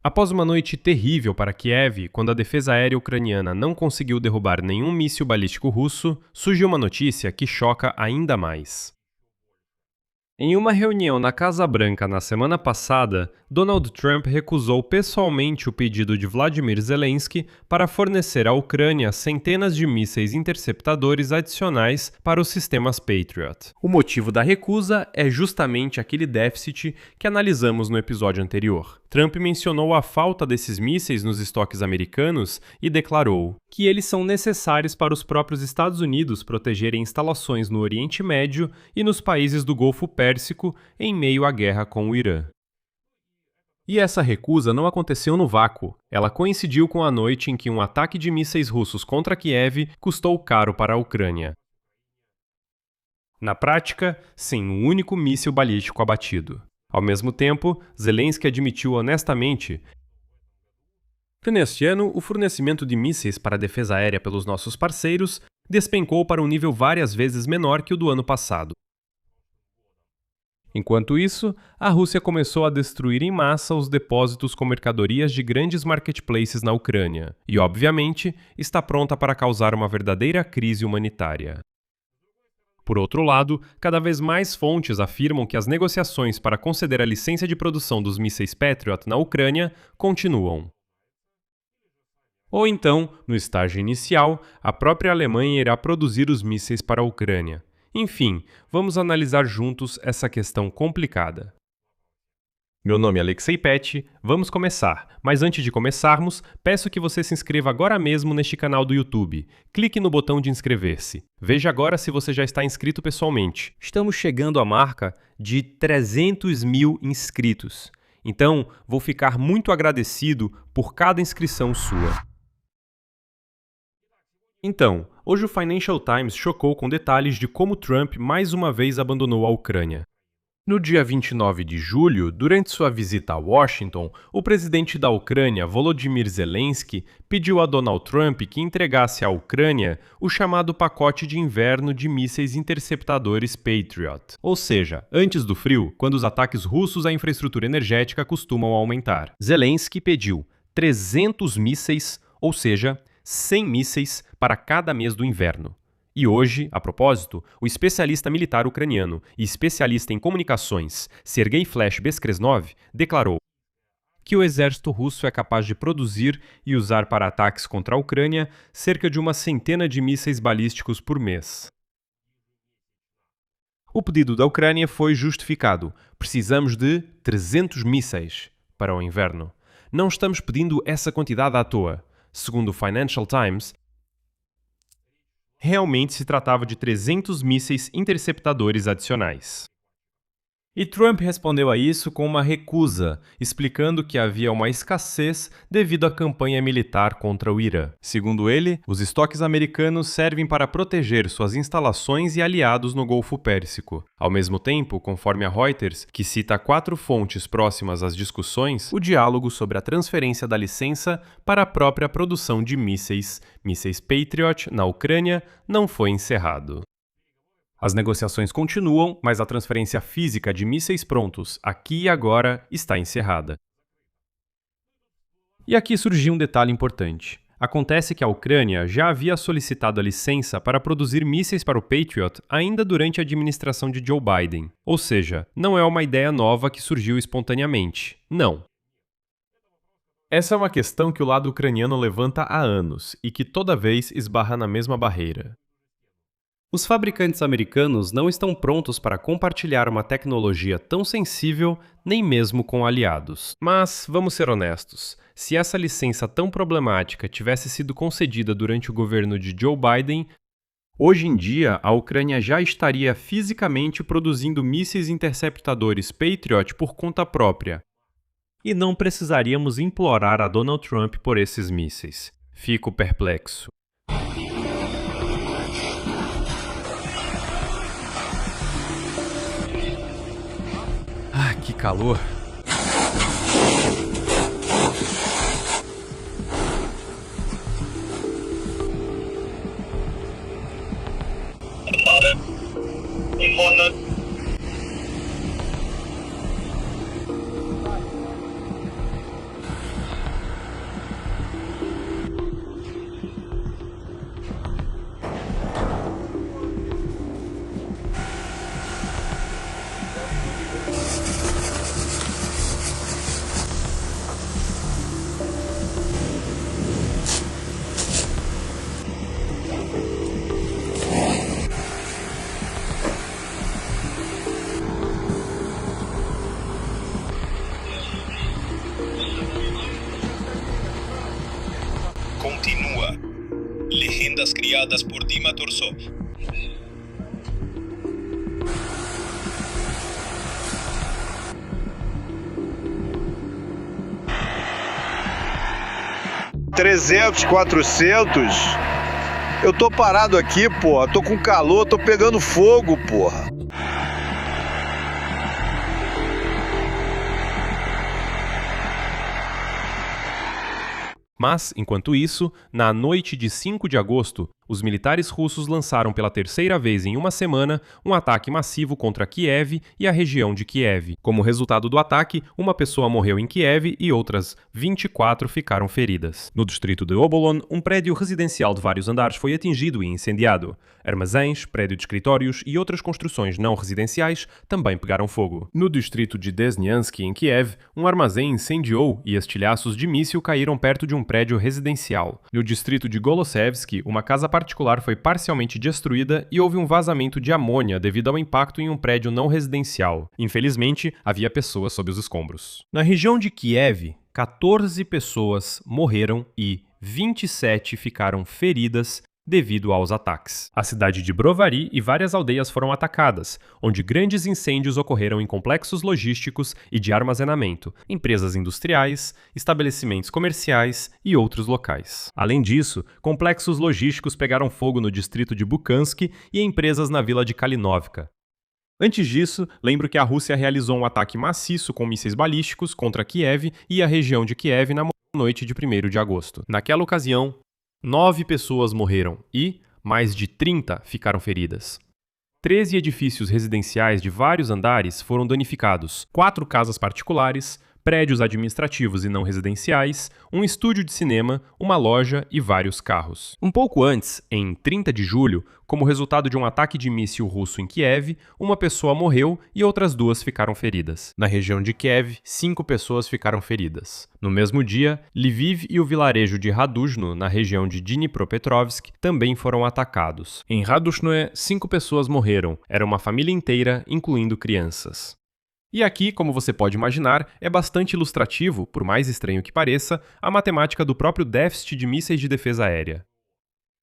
Após uma noite terrível para Kiev, quando a defesa aérea ucraniana não conseguiu derrubar nenhum míssil balístico russo, surgiu uma notícia que choca ainda mais. Em uma reunião na Casa Branca na semana passada, Donald Trump recusou pessoalmente o pedido de Vladimir Zelensky para fornecer à Ucrânia centenas de mísseis interceptadores adicionais para os sistemas Patriot. O motivo da recusa é justamente aquele déficit que analisamos no episódio anterior. Trump mencionou a falta desses mísseis nos estoques americanos e declarou que eles são necessários para os próprios Estados Unidos protegerem instalações no Oriente Médio e nos países do Golfo Pérsico em meio à guerra com o Irã. E essa recusa não aconteceu no vácuo. Ela coincidiu com a noite em que um ataque de mísseis russos contra Kiev custou caro para a Ucrânia. Na prática, sem um único míssil balístico abatido. Ao mesmo tempo, Zelensky admitiu honestamente que neste ano o fornecimento de mísseis para a defesa aérea pelos nossos parceiros despencou para um nível várias vezes menor que o do ano passado. Enquanto isso, a Rússia começou a destruir em massa os depósitos com mercadorias de grandes marketplaces na Ucrânia e, obviamente, está pronta para causar uma verdadeira crise humanitária. Por outro lado, cada vez mais fontes afirmam que as negociações para conceder a licença de produção dos mísseis Patriot na Ucrânia continuam. Ou então, no estágio inicial, a própria Alemanha irá produzir os mísseis para a Ucrânia. Enfim, vamos analisar juntos essa questão complicada. Meu nome é Alexei Pet, vamos começar, mas antes de começarmos, peço que você se inscreva agora mesmo neste canal do YouTube. Clique no botão de inscrever-se. Veja agora se você já está inscrito pessoalmente. Estamos chegando à marca de 300 mil inscritos. Então, vou ficar muito agradecido por cada inscrição sua. Então, hoje o Financial Times chocou com detalhes de como Trump mais uma vez abandonou a Ucrânia. No dia 29 de julho, durante sua visita a Washington, o presidente da Ucrânia, Volodymyr Zelensky, pediu a Donald Trump que entregasse à Ucrânia o chamado pacote de inverno de mísseis interceptadores Patriot. Ou seja, antes do frio, quando os ataques russos à infraestrutura energética costumam aumentar. Zelensky pediu 300 mísseis, ou seja, 100 mísseis para cada mês do inverno. E hoje, a propósito, o especialista militar ucraniano e especialista em comunicações Sergei Flash Beskresnov declarou que o exército russo é capaz de produzir e usar para ataques contra a Ucrânia cerca de uma centena de mísseis balísticos por mês. O pedido da Ucrânia foi justificado. Precisamos de 300 mísseis para o inverno. Não estamos pedindo essa quantidade à toa. Segundo o Financial Times, realmente se tratava de 300 mísseis interceptadores adicionais. E Trump respondeu a isso com uma recusa, explicando que havia uma escassez devido à campanha militar contra o Irã. Segundo ele, os estoques americanos servem para proteger suas instalações e aliados no Golfo Pérsico. Ao mesmo tempo, conforme a Reuters, que cita 4 fontes próximas às discussões, o diálogo sobre a transferência da licença para a própria produção de mísseis Patriot na Ucrânia não foi encerrado. As negociações continuam, mas a transferência física de mísseis prontos, aqui e agora, está encerrada. E aqui surgiu um detalhe importante. Acontece que a Ucrânia já havia solicitado a licença para produzir mísseis para o Patriot ainda durante a administração de Joe Biden. Ou seja, não é uma ideia nova que surgiu espontaneamente. Não. Essa é uma questão que o lado ucraniano levanta há anos e que toda vez esbarra na mesma barreira. Os fabricantes americanos não estão prontos para compartilhar uma tecnologia tão sensível nem mesmo com aliados. Mas, vamos ser honestos, se essa licença tão problemática tivesse sido concedida durante o governo de Joe Biden, hoje em dia a Ucrânia já estaria fisicamente produzindo mísseis interceptadores Patriot por conta própria. E não precisaríamos implorar a Donald Trump por esses mísseis. Fico perplexo. Que calor! criadas por Dima Torsov. $300, 400. Eu tô parado aqui, porra. Tô com calor, tô pegando fogo, porra. Mas, enquanto isso, na noite de 5 de agosto, os militares russos lançaram pela terceira vez em uma semana um ataque massivo contra Kiev e a região de Kiev. Como resultado do ataque, uma pessoa morreu em Kiev e outras 24 ficaram feridas. No distrito de Obolon, um prédio residencial de vários andares foi atingido e incendiado. Armazéns, prédio de escritórios e outras construções não residenciais também pegaram fogo. No distrito de Desnyansky, em Kiev, um armazém incendiou e estilhaços de míssil caíram perto de um prédio residencial. No distrito de Golosevsky, uma casa particular foi parcialmente destruída e houve um vazamento de amônia devido ao impacto em um prédio não residencial. Infelizmente, havia pessoas sob os escombros. Na região de Kiev, 14 pessoas morreram e 27 ficaram feridas devido aos ataques. A cidade de Brovary e várias aldeias foram atacadas, onde grandes incêndios ocorreram em complexos logísticos e de armazenamento, empresas industriais, estabelecimentos comerciais e outros locais. Além disso, complexos logísticos pegaram fogo no distrito de Bukansk e empresas na vila de Kalinovka. Antes disso, lembro que a Rússia realizou um ataque maciço com mísseis balísticos contra Kiev e a região de Kiev na noite de 1º de agosto. Naquela ocasião, 9 pessoas morreram e mais de 30 ficaram feridas. 13 edifícios residenciais de vários andares foram danificados, 4 casas particulares, prédios administrativos e não residenciais, um estúdio de cinema, uma loja e vários carros. Um pouco antes, em 30 de julho, como resultado de um ataque de míssil russo em Kiev, uma pessoa morreu e outras 2 ficaram feridas. Na região de Kiev, 5 pessoas ficaram feridas. No mesmo dia, Lviv e o vilarejo de Raduzhno, na região de Dnipropetrovsk, também foram atacados. Em Raduzhno, 5 pessoas morreram. Era uma família inteira, incluindo crianças. E aqui, como você pode imaginar, é bastante ilustrativo, por mais estranho que pareça, a matemática do próprio déficit de mísseis de defesa aérea.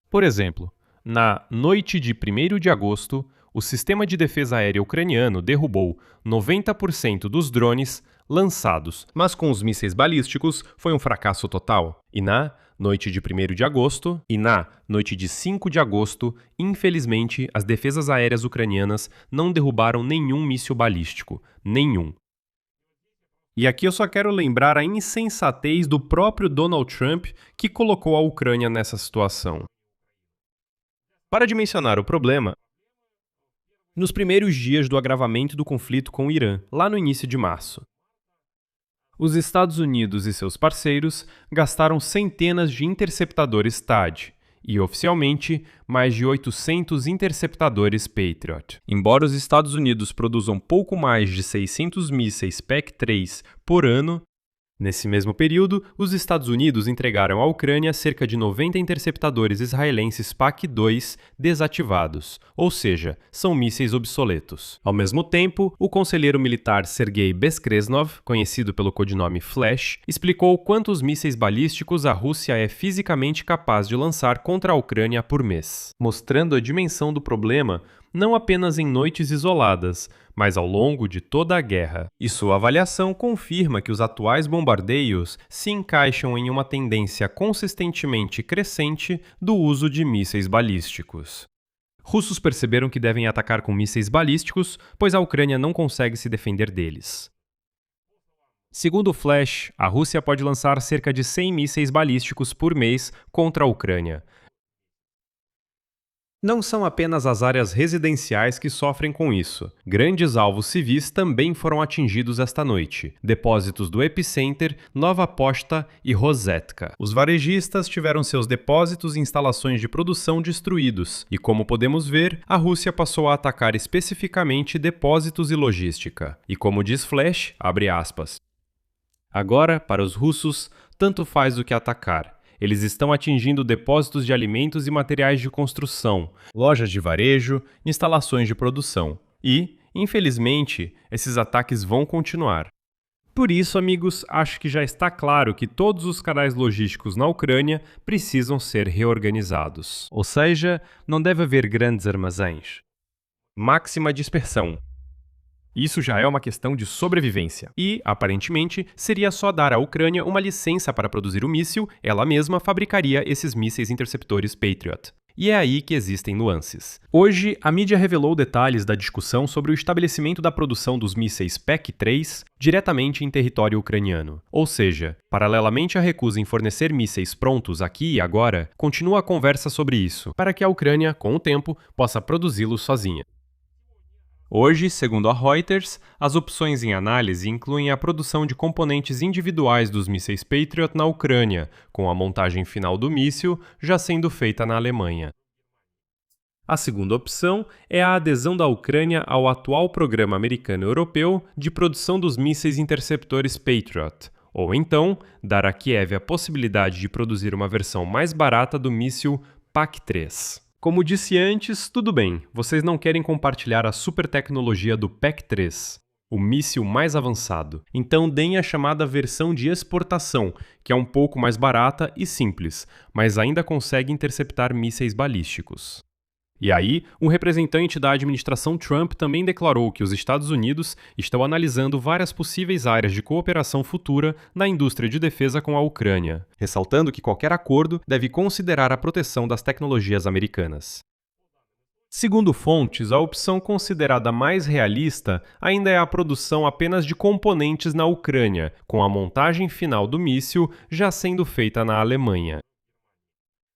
Por exemplo, na noite de 1º de agosto, o sistema de defesa aérea ucraniano derrubou 90% dos drones lançados, mas com os mísseis balísticos foi um fracasso total. E na noite de 1º de agosto e na noite de 5 de agosto, infelizmente, as defesas aéreas ucranianas não derrubaram nenhum míssil balístico. Nenhum. E aqui eu só quero lembrar a insensatez do próprio Donald Trump que colocou a Ucrânia nessa situação. Para dimensionar o problema, nos primeiros dias do agravamento do conflito com o Irã, lá no início de março, os Estados Unidos e seus parceiros gastaram centenas de interceptadores THAAD e, oficialmente, mais de 800 interceptadores Patriot. Embora os Estados Unidos produzam pouco mais de 600 mísseis PAC-3 por ano, nesse mesmo período, os Estados Unidos entregaram à Ucrânia cerca de 90 interceptadores israelenses PAC-2 desativados, ou seja, são mísseis obsoletos. Ao mesmo tempo, o conselheiro militar Sergei Beskresnov, conhecido pelo codinome Flash, explicou quantos mísseis balísticos a Rússia é fisicamente capaz de lançar contra a Ucrânia por mês, mostrando a dimensão do problema não apenas em noites isoladas, mas ao longo de toda a guerra. E sua avaliação confirma que os atuais bombardeios se encaixam em uma tendência consistentemente crescente do uso de mísseis balísticos. Russos perceberam que devem atacar com mísseis balísticos, pois a Ucrânia não consegue se defender deles. Segundo o Flash, a Rússia pode lançar cerca de 100 mísseis balísticos por mês contra a Ucrânia. Não são apenas as áreas residenciais que sofrem com isso. Grandes alvos civis também foram atingidos esta noite. Depósitos do Epicenter, Nova Pochta e Rosetka. Os varejistas tiveram seus depósitos e instalações de produção destruídos. E como podemos ver, a Rússia passou a atacar especificamente depósitos e logística. E como diz Flash, abre aspas. Agora, para os russos, tanto faz o que atacar. Eles estão atingindo depósitos de alimentos e materiais de construção, lojas de varejo, instalações de produção. E, infelizmente, esses ataques vão continuar. Por isso, amigos, acho que já está claro que todos os canais logísticos na Ucrânia precisam ser reorganizados. Ou seja, não deve haver grandes armazéns. Máxima dispersão. Isso já é uma questão de sobrevivência. E, aparentemente, seria só dar à Ucrânia uma licença para produzir o míssil, ela mesma fabricaria esses mísseis interceptores Patriot. E é aí que existem nuances. Hoje, a mídia revelou detalhes da discussão sobre o estabelecimento da produção dos mísseis PEC-3 diretamente em território ucraniano. Ou seja, paralelamente à recusa em fornecer mísseis prontos aqui e agora, continua a conversa sobre isso, para que a Ucrânia, com o tempo, possa produzi-los sozinha. Hoje, segundo a Reuters, as opções em análise incluem a produção de componentes individuais dos mísseis Patriot na Ucrânia, com a montagem final do míssil já sendo feita na Alemanha. A segunda opção é a adesão da Ucrânia ao atual programa americano-europeu de produção dos mísseis interceptores Patriot, ou então dar a Kiev a possibilidade de produzir uma versão mais barata do míssil PAC-3. Como disse antes, tudo bem, vocês não querem compartilhar a super tecnologia do PAC-3, o míssil mais avançado. Então deem a chamada versão de exportação, que é um pouco mais barata e simples, mas ainda consegue interceptar mísseis balísticos. E aí, um representante da administração Trump também declarou que os Estados Unidos estão analisando várias possíveis áreas de cooperação futura na indústria de defesa com a Ucrânia, ressaltando que qualquer acordo deve considerar a proteção das tecnologias americanas. Segundo fontes, a opção considerada mais realista ainda é a produção apenas de componentes na Ucrânia, com a montagem final do míssil já sendo feita na Alemanha.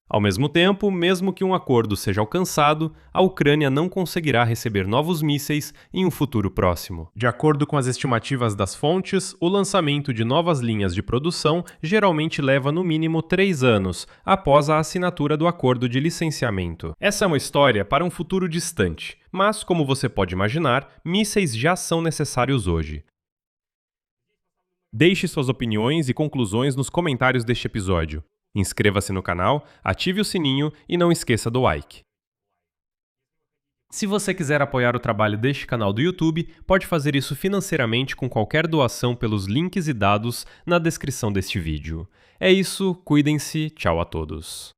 Ao mesmo tempo, mesmo que um acordo seja alcançado, a Ucrânia não conseguirá receber novos mísseis em um futuro próximo. De acordo com as estimativas das fontes, o lançamento de novas linhas de produção geralmente leva no mínimo 3 anos após a assinatura do acordo de licenciamento. Essa é uma história para um futuro distante, mas, como você pode imaginar, mísseis já são necessários hoje. Deixe suas opiniões e conclusões nos comentários deste episódio. Inscreva-se no canal, ative o sininho e não esqueça do like. Se você quiser apoiar o trabalho deste canal do YouTube, pode fazer isso financeiramente com qualquer doação pelos links e dados na descrição deste vídeo. É isso, cuidem-se, tchau a todos.